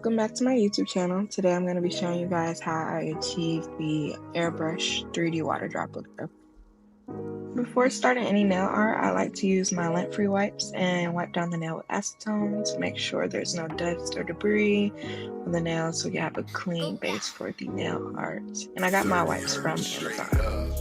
Welcome back to my YouTube channel. Today I'm going to be showing you guys how I achieve the Airbrush 3D water droplet grip. Before starting any nail art, I like to use my lint-free wipes and wipe down the nail with acetone to make sure there's no dust or debris on the nail so you have a clean base for the nail art. And I got my wipes from Amazon.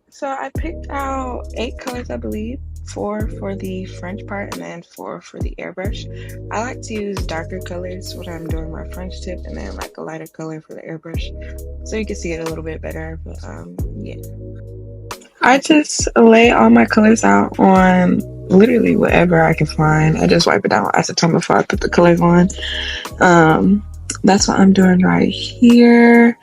So I picked out 8 colors, I believe. 4 for the French part and then 4 for the airbrush. I like to use darker colors when I'm doing my French tip and then like a lighter color for the airbrush so you can see it a little bit better. But yeah. I just lay all my colors out on literally whatever I can find. I just wipe it down with acetone before I put the colors on. That's what I'm doing right here.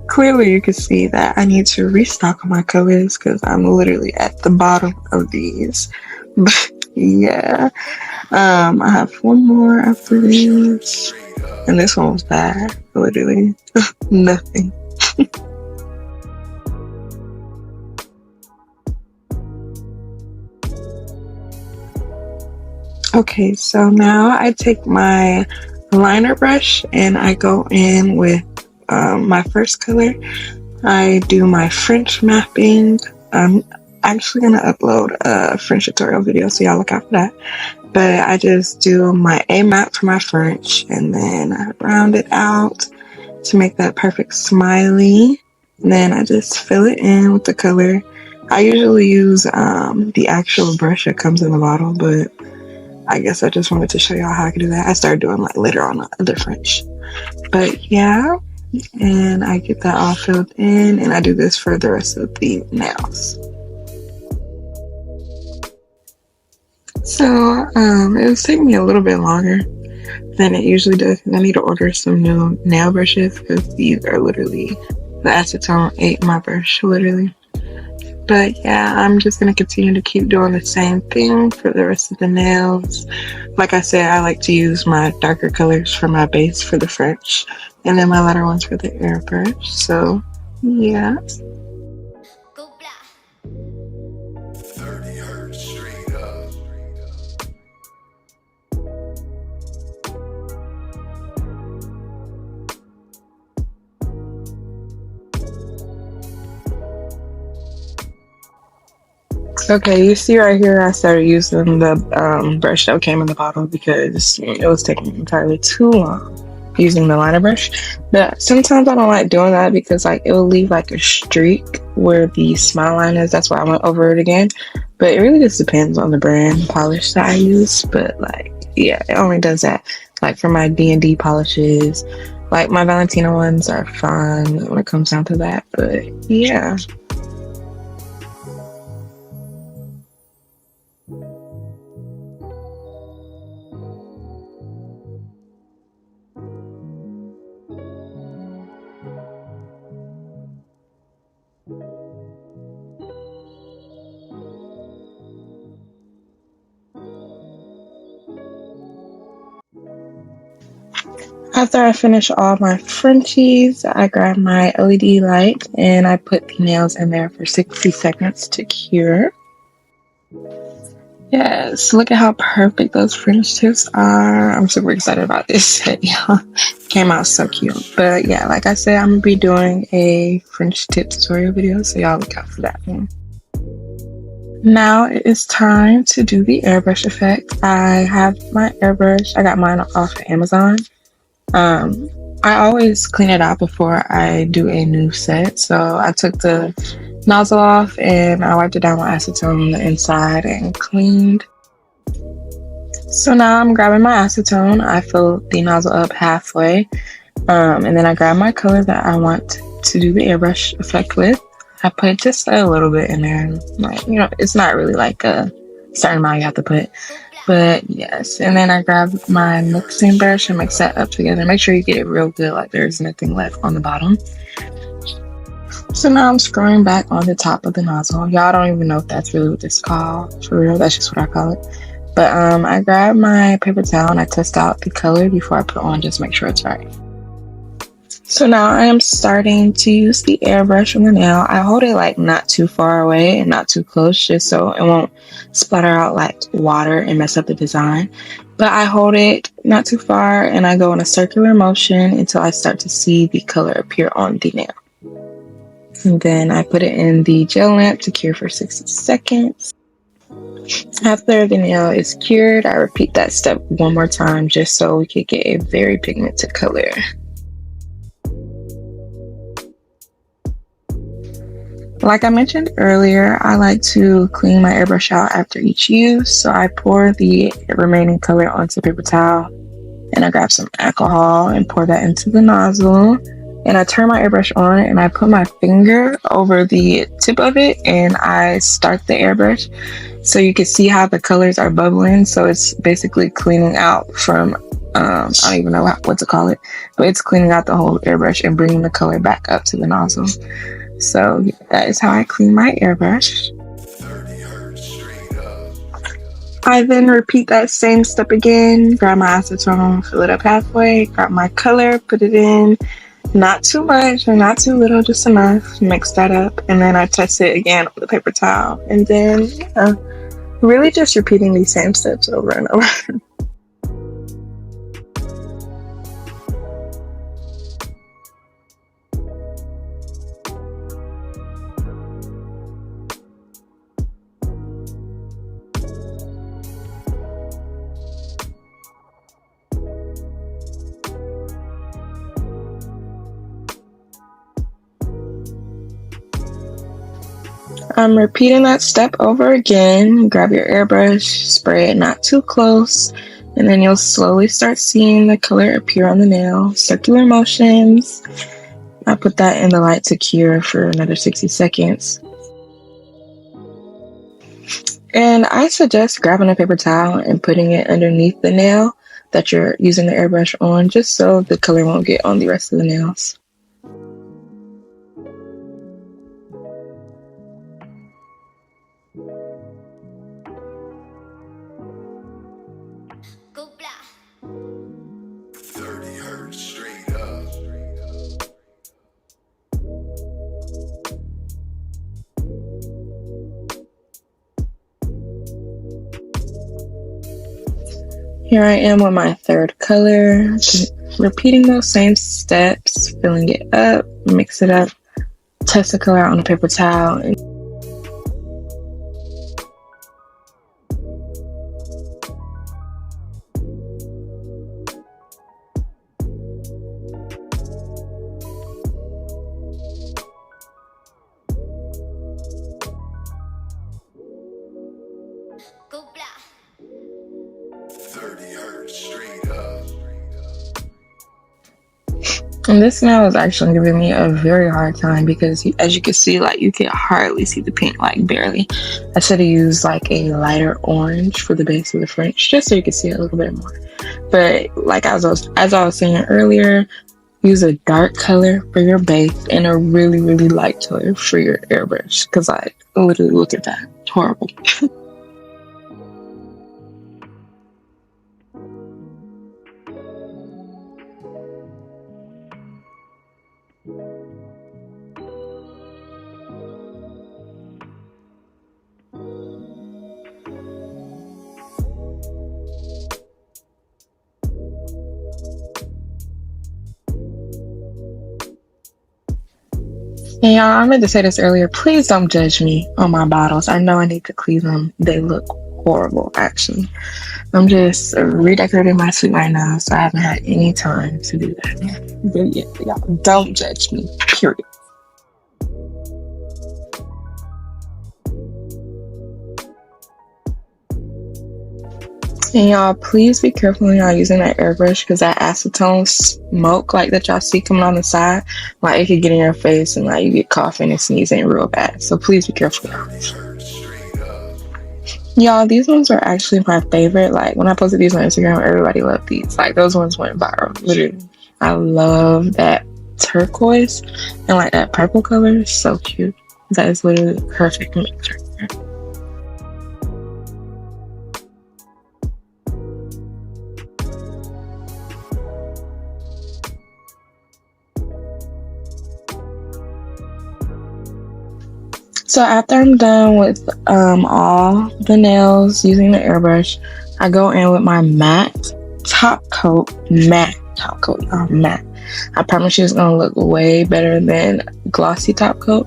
Clearly you can see that I need to restock my colors because I'm literally at the bottom of these. But yeah, I have one more after this, and this one was bad, literally nothing. Okay, so now I take my liner brush and I go in with my first color. I do my French mapping. I'm actually going to upload a French tutorial video, so y'all look out for that. But I just do my A map for my French and then I round it out to make that perfect smiley. And then I just fill it in with the color. I usually use the actual brush that comes in the bottle, but I guess I just wanted to show y'all how I can do that. I started doing like later on the other French. But yeah. And I get that all filled in, and I do this for the rest of the nails. So it was taking me a little bit longer than it usually does. I need to order some new nail brushes because these are literally, the acetone ate my brush, literally. But yeah, I'm just going to continue to keep doing the same thing for the rest of the nails. Like I said, I like to use my darker colors for my base for the French, and then my lighter ones for the airbrush. So yeah. Okay, you see right here, I started using the brush that came in the bottle because it was taking entirely too long using the liner brush. But sometimes I don't like doing that because like it will leave like a streak where the smile line is. That's why I went over it again. But it really just depends on the brand polish that I use. But like, yeah, it only does that. Like for my D&D polishes, like my Valentina ones are fine when it comes down to that. But yeah. After I finish all my Frenchies, I grab my LED light and I put the nails in there for 60 seconds to cure. Yes, look at how perfect those French tips are. I'm super excited about this set, y'all. Came out so cute. But yeah, like I said, I'm going to be doing a French tip tutorial video, so y'all look out for that one. Now it is time to do the airbrush effect. I have my airbrush. I got mine off of Amazon. I always clean it out before I do a new set. So I took the nozzle off and I wiped it down with acetone on the inside and cleaned. So now I'm grabbing my acetone. I fill the nozzle up halfway. And then I grab my color that I want to do the airbrush effect with. I put just a little bit in there. Like, you know, it's not really like a certain amount you have to put. But yes, and then I grab my mixing brush and mix that up together. Make sure you get it real good, like there's nothing left on the bottom. So now I'm screwing back on the top of the nozzle. Y'all don't even know if that's really what this is called. For real, that's just what I call it. But I grab my paper towel and I test out the color before I put on, just make sure it's right. So now I am starting to use the airbrush on the nail. I hold it like not too far away and not too close, just so it won't splatter out like water and mess up the design. But I hold it not too far and I go in a circular motion until I start to see the color appear on the nail. And then I put it in the gel lamp to cure for 60 seconds. After the nail is cured, I repeat that step one more time just so we could get a very pigmented color. Like I mentioned earlier, I like to clean my airbrush out after each use, so I pour the remaining color onto a paper towel and I grab some alcohol and pour that into the nozzle. And I turn my airbrush on and I put my finger over the tip of it and I start the airbrush. So you can see how the colors are bubbling. So it's basically cleaning out from, I don't even know what to call it, but it's cleaning out the whole airbrush and bringing the color back up to the nozzle. So that is how I clean my airbrush. I then repeat that same step again, grab my acetone, fill it up halfway, grab my color, put it in, not too much or not too little, just enough, mix that up, and then I test it again with a paper towel. And then, really just repeating these same steps over and over. I'm repeating that step over again. Grab your airbrush, spray it not too close, and then you'll slowly start seeing the color appear on the nail. Circular motions. I put that in the light to cure for another 60 seconds. And I suggest grabbing a paper towel and putting it underneath the nail that you're using the airbrush on, just so the color won't get on the rest of the nails. Here I am with my third color, repeating those same steps, filling it up, mix it up, test the color out on a paper towel. And this nail is actually giving me a very hard time because as you can see, like you can hardly see the paint, like barely. I should have used like a lighter orange for the base of the French, just so you can see it a little bit more. But like as I was saying earlier, use a dark color for your base and a really, really light color for your airbrush. Because like, literally look at that, it's horrible. And y'all, I meant to say this earlier. Please don't judge me on my bottles. I know I need to clean them. They look horrible, actually. I'm just redecorating my suite right now, so I haven't had any time to do that. But yeah, y'all, don't judge me, period. And y'all, please be careful when y'all using that airbrush because that acetone smoke like that y'all see coming on the side, like it could get in your face and like you get coughing and sneezing real bad. So please be careful. Y'all, these ones are actually my favorite. Like when I posted these on Instagram, everybody loved these. Like those ones went viral. Literally, I love that turquoise and like that purple color. It's so cute. That is literally the perfect mix right there. So after I'm done with all the nails using the airbrush, I go in with my matte top coat. Matte top coat, y'all. Matte. I promise you it's going to look way better than glossy top coat.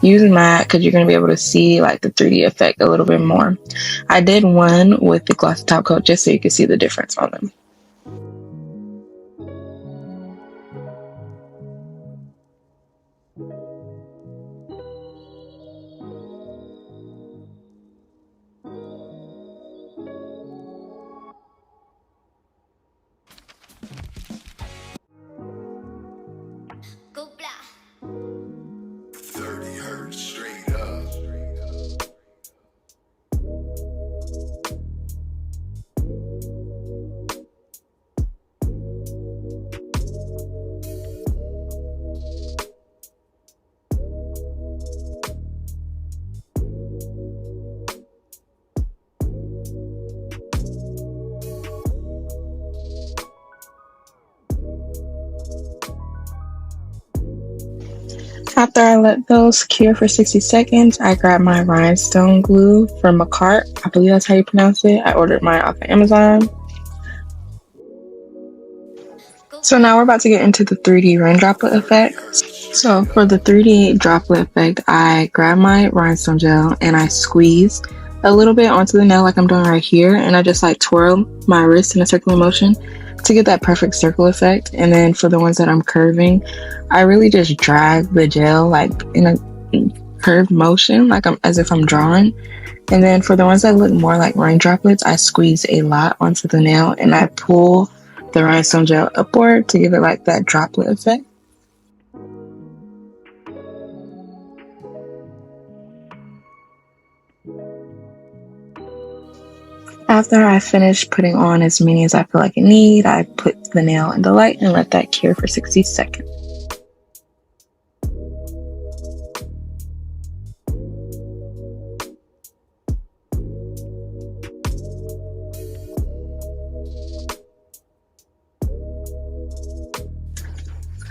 Use matte because you're going to be able to see like the 3D effect a little bit more. I did one with the glossy top coat just so you can see the difference on them. After I let those cure for 60 seconds, I grabbed my rhinestone glue from a cart. I believe that's how you pronounce it. I ordered mine off of Amazon. So now we're about to get into the 3D rain droplet effect. So for the 3D droplet effect, I grab my rhinestone gel and I squeeze a little bit onto the nail like I'm doing right here. And I just like twirl my wrist in a circular motion to get that perfect circle effect. And then for the ones that I'm curving, I really just drag the gel like in a curved motion, like as if I'm drawing. And then for the ones that look more like rain droplets, I squeeze a lot onto the nail and I pull the rhinestone gel upward to give it like that droplet effect. After I finish putting on as many as I feel like I need, I put the nail in the light and let that cure for 60 seconds.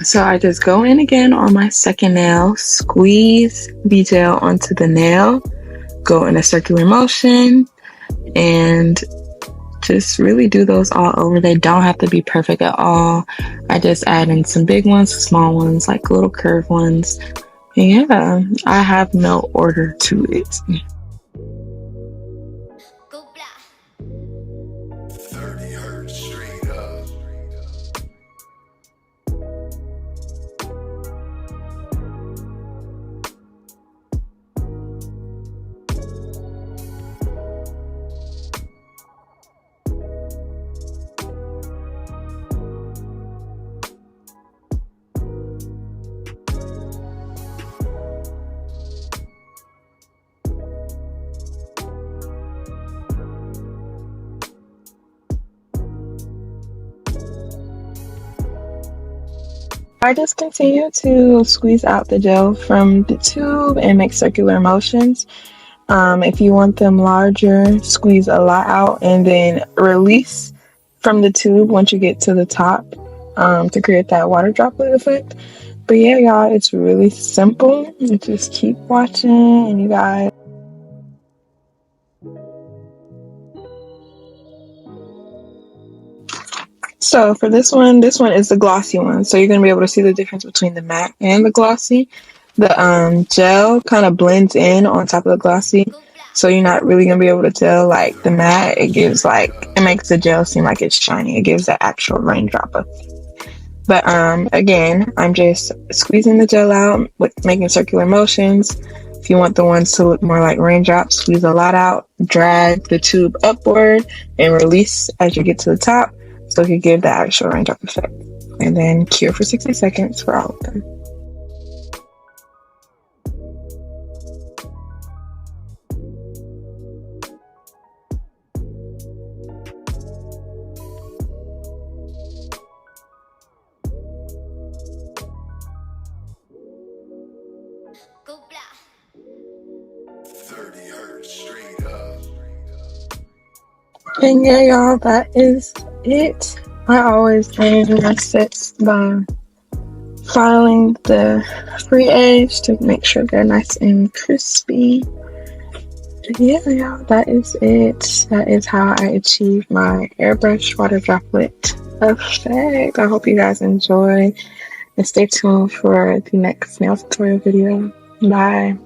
So I just go in again on my second nail, squeeze the gel onto the nail, go in a circular motion, and just really do those all over. They don't have to be perfect at all. I just add in some big ones, small ones, like little curved ones. And yeah, I have no order to it. I just continue to squeeze out the gel from the tube and make circular motions. If you want them larger, squeeze a lot out and then release from the tube once you get to the top to create that water droplet effect. But yeah, y'all, it's really simple. You just keep watching and you guys. So for this one is the glossy one. So you're going to be able to see the difference between the matte and the glossy. The gel kind of blends in on top of the glossy. So you're not really going to be able to tell like the matte. It makes the gel seem like it's shiny. It gives that actual raindrop effect. But again, I'm just squeezing the gel out with making circular motions. If you want the ones to look more like raindrops, squeeze a lot out, drag the tube upward, and release as you get to the top. So it can give the actual raindrop effect. And then cure for 60 seconds for all of them. And yeah, y'all, that is it. I always end my sets by filing the free edge to make sure they're nice and crispy. Yeah, yeah, that is it. That is how I achieve my airbrush water droplet effect. I hope you guys enjoy and stay tuned for the next nail tutorial video. Bye.